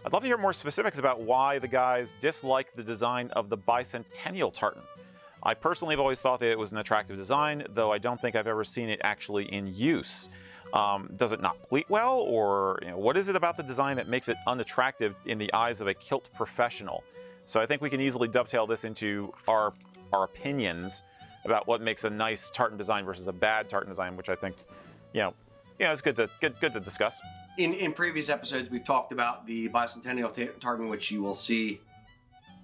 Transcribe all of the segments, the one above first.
I'd love to hear more specifics about why the guys dislike the design of the Bicentennial Tartan. I personally have always thought that it was an attractive design, though I don't think I've ever seen it actually in use. Does it not pleat well, or what is it about the design that makes it unattractive in the eyes of a kilt professional? So I think we can easily dovetail this into our opinions about what makes a nice tartan design versus a bad tartan design, which I think, it's good to discuss. In previous episodes, we've talked about the Bicentennial Tartan, which you will see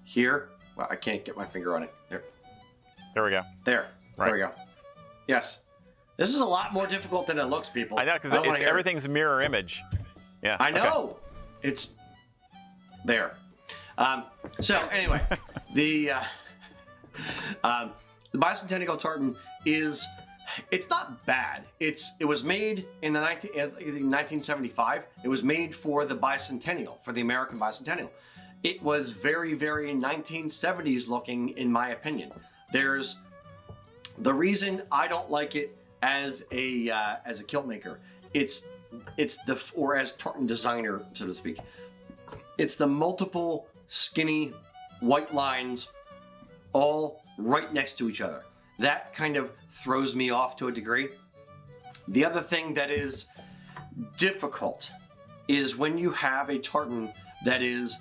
here. Well, I can't get my finger on it. There we go. There Right. we go. Yes. This is a lot more difficult than it looks, people. I know, because everything's mirror image. Yeah. I know. Okay. It's there. So anyway, the Bicentennial Tartan it's not bad. It was made in 1975. It was made for the Bicentennial, for the American Bicentennial. It was very, very 1970s looking, in my opinion. There's the reason I don't like it as a kilt maker. Or as tartan designer, so to speak. It's the multiple skinny white lines all right next to each other. That kind of throws me off to a degree. The other thing that is difficult is when you have a tartan that is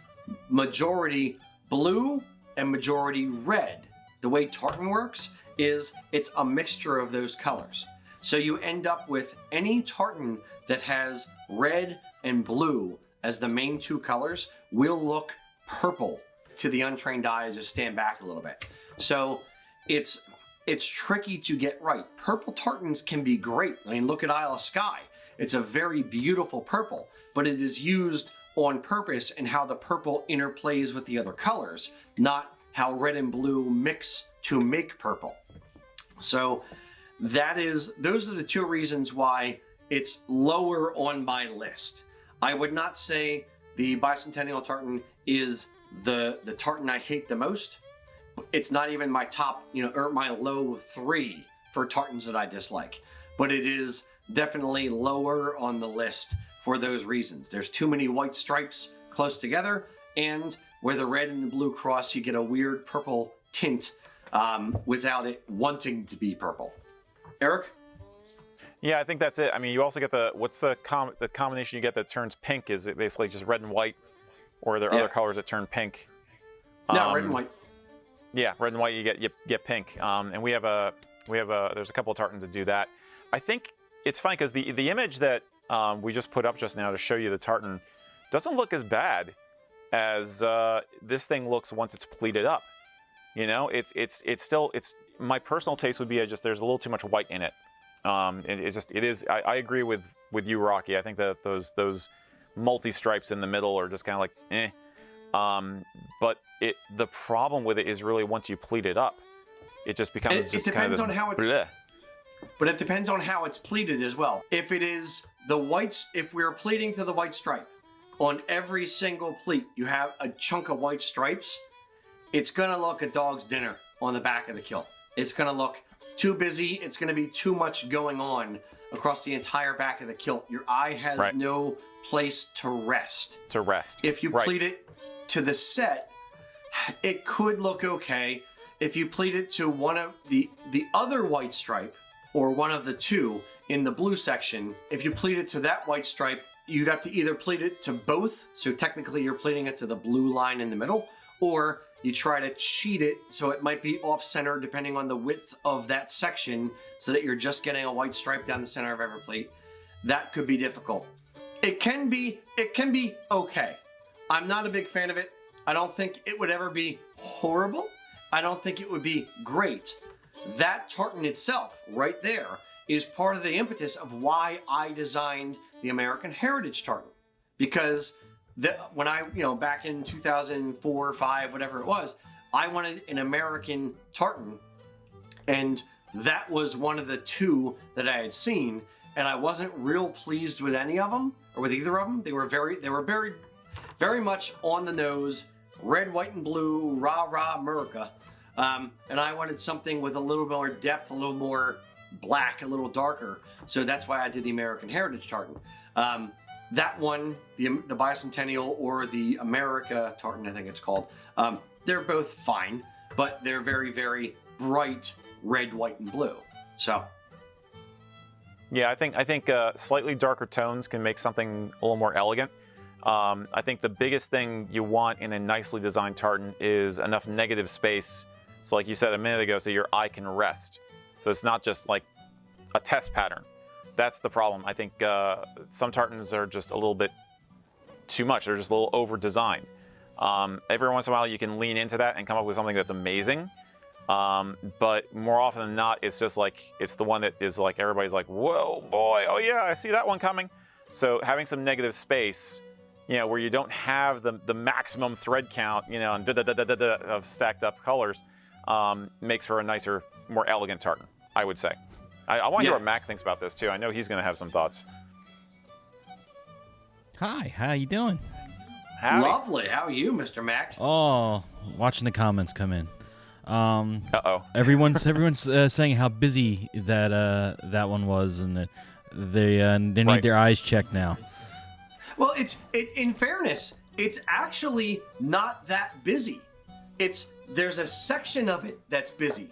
majority blue and majority red. The way tartan works is it's a mixture of those colors. So you end up with any tartan that has red and blue as the main two colors will look purple to the untrained eye as you stand back a little bit. So it's tricky to get right. Purple tartans can be great. I mean, look at Isle of Skye. It's a very beautiful purple, but it is used on purpose and how the purple interplays with the other colors, not how red and blue mix to make purple. So those are the two reasons why it's lower on my list. I would not say the Bicentennial Tartan is the tartan I hate the most. It's not even my top, or my low 3 for tartans that I dislike. But it is definitely lower on the list for those reasons. There's too many white stripes close together, and where the red and the blue cross, you get a weird purple tint without it wanting to be purple. Eric? Yeah, I think that's it. I mean, you also get the combination you get that turns pink is it basically just red and white, or are there other colors that turn pink? No, red and white. Yeah, red and white, you get pink. And there's a couple of tartans that do that. I think it's funny because the image that we just put up just now to show you the tartan doesn't look as bad as this thing looks once it's pleated up. It's my personal taste would be there's a little too much white in it. I agree with you, Rocky. I think that those multi-stripes in the middle are just kind of like eh. But the problem with it is really once you pleat it up, it just becomes it depends on how it's bleh. But it depends on how it's pleated as well. If it is the whites, if we're pleating to the white stripe, on every single pleat you have a chunk of white stripes, it's gonna look a dog's dinner on the back of the kilt. It's gonna look too busy. It's gonna be too much going on across the entire back of the kilt. Your eye has no place to rest. If you pleat it to the set, it could look okay. If you pleat it to one of the other white stripe, or one of the two in the blue section, if you pleat it to that white stripe, you'd have to either pleat it to both, so technically you're pleating it to the blue line in the middle, or you try to cheat it so it might be off-center depending on the width of that section, so that you're just getting a white stripe down the center of every pleat. That could be difficult. It can be okay. I'm not a big fan of it. I don't think it would ever be horrible. I don't think it would be great. That tartan itself, right there, is part of the impetus of why I designed the American Heritage Tartan. Because when I, back in 2004, 5, whatever it was, I wanted an American tartan, and that was one of the two that I had seen, and I wasn't real pleased with any of them, or with either of them. They were very much on the nose, red, white, and blue, rah, rah, America. And I wanted something with a little more depth, a little more black, a little darker. So that's why I did the American Heritage Tartan. that one, the Bicentennial or the America Tartan, I think it's called, they're both fine, but they're very, very bright red, white, and blue. So. Yeah, I think slightly darker tones can make something a little more elegant. I think the biggest thing you want in a nicely designed tartan is enough negative space. So like you said a minute ago, so your eye can rest. So it's not just like a test pattern. That's the problem. I think some tartans are just a little bit too much. They're just a little over-designed. Every once in a while you can lean into that and come up with something that's amazing. But more often than not, it's just like, it's the one that is like, everybody's like, whoa, boy, oh yeah, I see that one coming. So having some negative space, you know, where you don't have the maximum thread count, you know, and of stacked up colors, makes for a nicer, more elegant tartan, I would say. I want to hear what Mac thinks about this too. I know he's going to have some thoughts. Hi, how you doing? Howdy. Lovely. How are you, Mr. Mac? Oh, watching the comments come in. Uh-oh. Everyone's saying how busy that one was, and that they need their eyes checked now. Well, in fairness, it's actually not that busy. There's a section of it that's busy.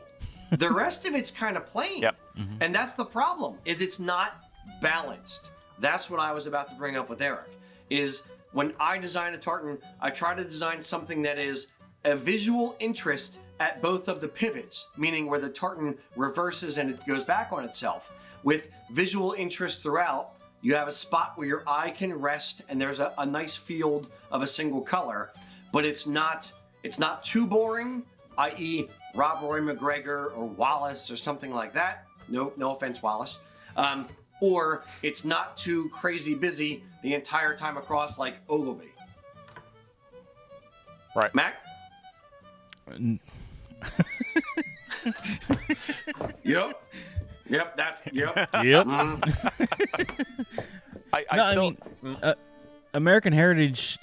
The rest of it's kind of plain. Yep. Mm-hmm. And that's the problem, is it's not balanced. That's what I was about to bring up with Eric, is when I design a tartan, I try to design something that is a visual interest at both of the pivots, meaning where the tartan reverses and it goes back on itself. With visual interest throughout, you have a spot where your eye can rest and there's a nice field of a single color, but it's not too boring, i.e. Rob Roy McGregor or Wallace or something like that. No offense, Wallace. Or it's not too crazy busy the entire time across like Ogilvy. Right. Mac? Yep. I mean, American Heritage,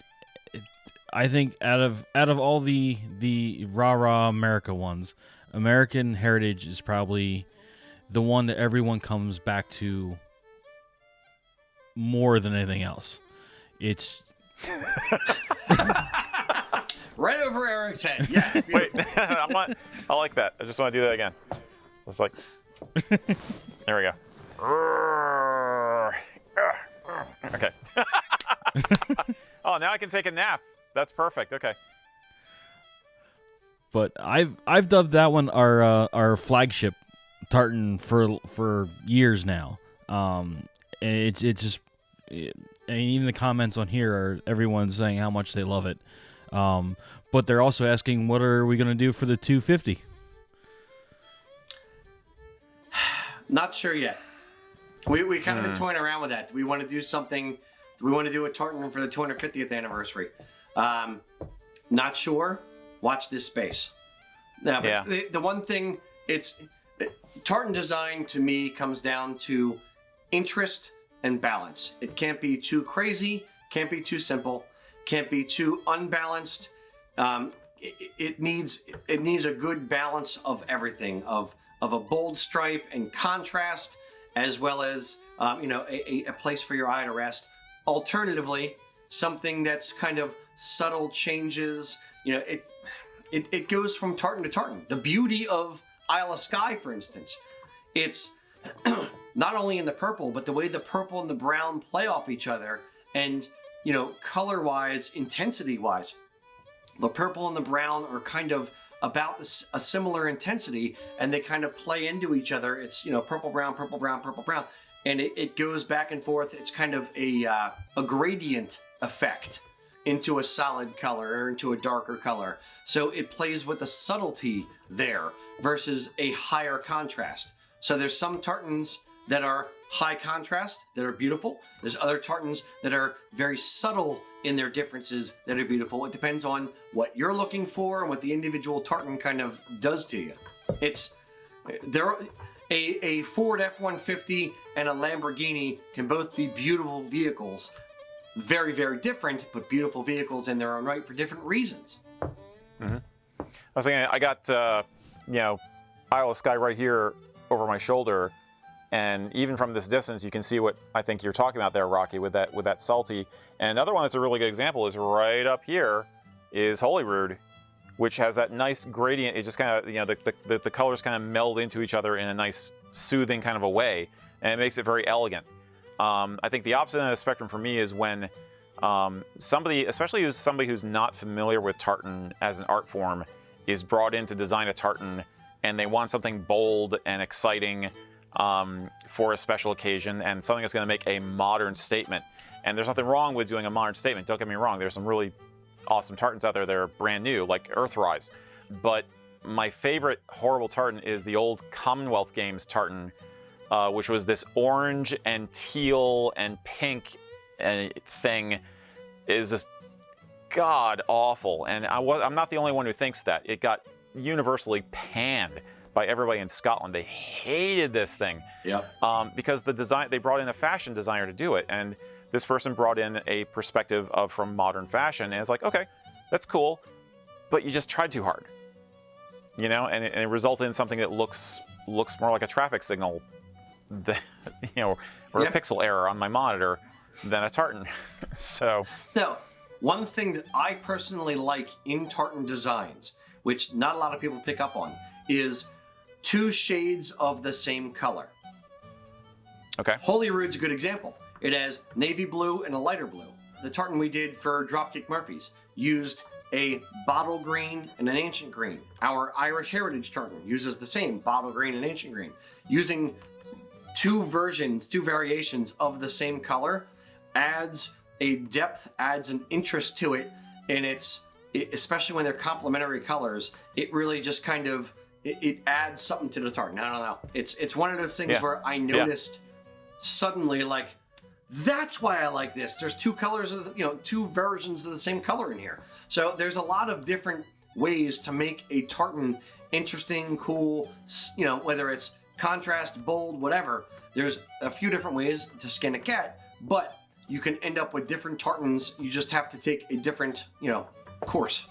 I think out of all the rah America ones, American Heritage is probably the one that everyone comes back to more than anything else. It's right over Eric's head. Yes. Wait, I like that. I just want to do that again. It's like, there we go. Okay. Oh, now I can take a nap. That's perfect. Okay. But I've dubbed that one our flagship tartan for years now. It's just, and even the comments on here are everyone's saying how much they love it. But they're also asking, what are we going to do for the 250? Not sure yet. We kind of been toying around with that. Do we want to do something? Do we want to do a tartan for the 250th anniversary? Not sure. Watch this space. Now, yeah. The one thing, tartan design to me comes down to interest and balance. It can't be too crazy, can't be too simple, can't be too unbalanced. It needs a good balance of everything, of a bold stripe and contrast, as well as a place for your eye to rest. Alternatively, something that's kind of subtle changes. It goes from tartan to tartan. The beauty of Isle of Skye, for instance, it's not only in the purple, but the way the purple and the brown play off each other, and color-wise, intensity-wise, the purple and the brown are kind of about a similar intensity, and they kind of play into each other. It's purple, brown, purple, brown, purple, brown, and it goes back and forth. It's kind of a gradient effect into a solid color or into a darker color. So it plays with the subtlety there versus a higher contrast. So there's some tartans that are high contrast that are beautiful. There's other tartans that are very subtle in their differences that are beautiful. It depends on what you're looking for and what the individual tartan kind of does to you. A Ford F-150 and a Lamborghini can both be beautiful vehicles. Very, very different, but beautiful vehicles in their own right for different reasons. Mm-hmm. I was thinking, I got, Isle of Skye right here over my shoulder. And even from this distance, you can see what I think you're talking about there, Rocky, with that salty. And another one that's a really good example is right up here is Holyrood, which has that nice gradient. It just kind of, you know, the colors kind of meld into each other in a nice, soothing kind of a way, and it makes it very elegant. I think the opposite end of the spectrum for me is when somebody, especially somebody who's not familiar with tartan as an art form, is brought in to design a tartan, and they want something bold and exciting for a special occasion, and something that's going to make a modern statement. And there's nothing wrong with doing a modern statement, don't get me wrong. There's some really awesome tartans out there that are brand new, like Earthrise. But my favorite horrible tartan is the old Commonwealth Games tartan, which was this orange and teal and pink thing. It is just god awful, and I'm not the only one who thinks that. It got universally panned by everybody in Scotland. They hated this thing. Yep. Because the design, they brought in a fashion designer to do it, and this person brought in a perspective of from modern fashion, and it's like, okay, that's cool, but you just tried too hard, you know, and it resulted in something that looks more like a traffic signal, that, you know, or a pixel error on my monitor than a tartan. So now, one thing that I personally like in tartan designs, which not a lot of people pick up on, is 2 shades of the same color. Okay. Holyrood's a good example. It has navy blue and a lighter blue. The tartan we did for Dropkick Murphys used a bottle green and an ancient green. Our Irish Heritage tartan uses the same bottle green and ancient green. Using 2 variations of the same color adds a depth, adds an interest to it, and especially when they're complementary colors, it really just kind of, it adds something to the tartan. I don't know. It's one of those things where I noticed suddenly, like, that's why I like this. There's 2 colors of, 2 versions of the same color in here. So there's a lot of different ways to make a tartan interesting, cool, whether it's contrast, bold, whatever. There's a few different ways to skin a cat, but you can end up with different tartans. You just have to take a different, course.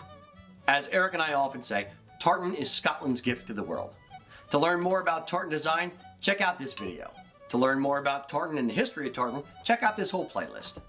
As Eric and I often say, tartan is Scotland's gift to the world. To learn more about tartan design, check out this video. To learn more about tartan and the history of tartan, check out this whole playlist.